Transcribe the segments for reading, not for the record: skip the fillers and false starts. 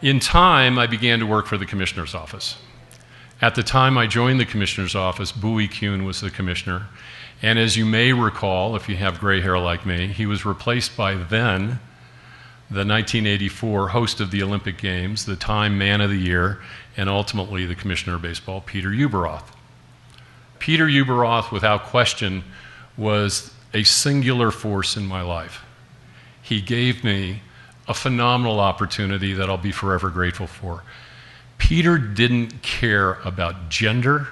In time, I began to work for the commissioner's office. At the time I joined the commissioner's office, Bowie Kuhn was the commissioner. And as you may recall, if you have gray hair like me, he was replaced by then the 1984 host of the Olympic Games, the Time Man of the Year, and ultimately the Commissioner of Baseball, Peter Ueberroth. Peter Ueberroth, without question, was a singular force in my life. He gave me a phenomenal opportunity that I'll be forever grateful for. Peter didn't care about gender.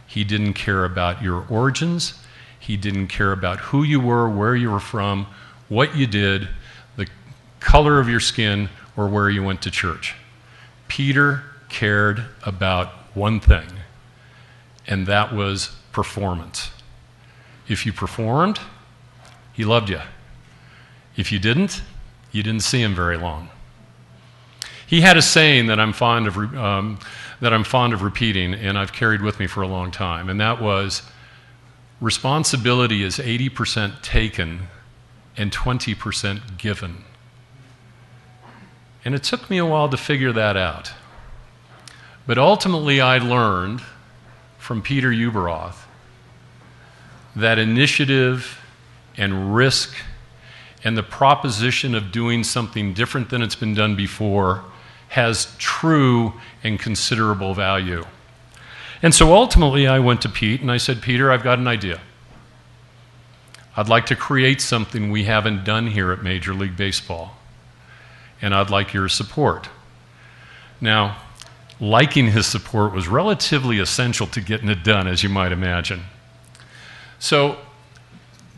He didn't care about your origins. He didn't care about who you were, where you were from, what you did, the color of your skin, or where you went to church. Peter cared about one thing, and that was performance. If you performed, he loved you. If you didn't see him very long. He had a saying that I'm fond of repeating, and I've carried with me for a long time, and that was, responsibility is 80% taken and 20% given. And it took me a while to figure that out. But ultimately I learned from Peter Ueberroth that initiative and risk and the proposition of doing something different than it's been done before has true and considerable value. And so ultimately I went to Pete and I said, Peter, I've got an idea. I'd like to create something we haven't done here at Major League Baseball, and I'd like your support. Now, liking his support was relatively essential to getting it done, as you might imagine. So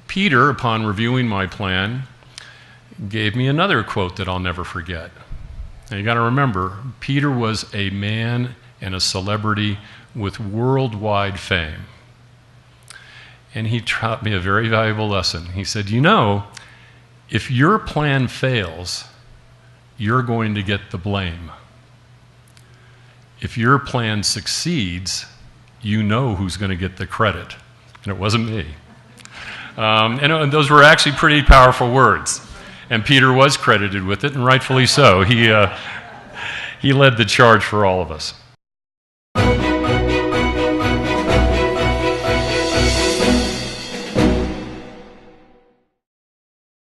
Peter, upon reviewing my plan, gave me another quote that I'll never forget. Now you got to remember, Peter was a man and a celebrity with worldwide fame. And he taught me a very valuable lesson. He said, you know, if your plan fails, you're going to get the blame. If your plan succeeds, you know who's going to get the credit. And it wasn't me. And those were actually pretty powerful words. And Peter was credited with it, and rightfully so. He led the charge for all of us.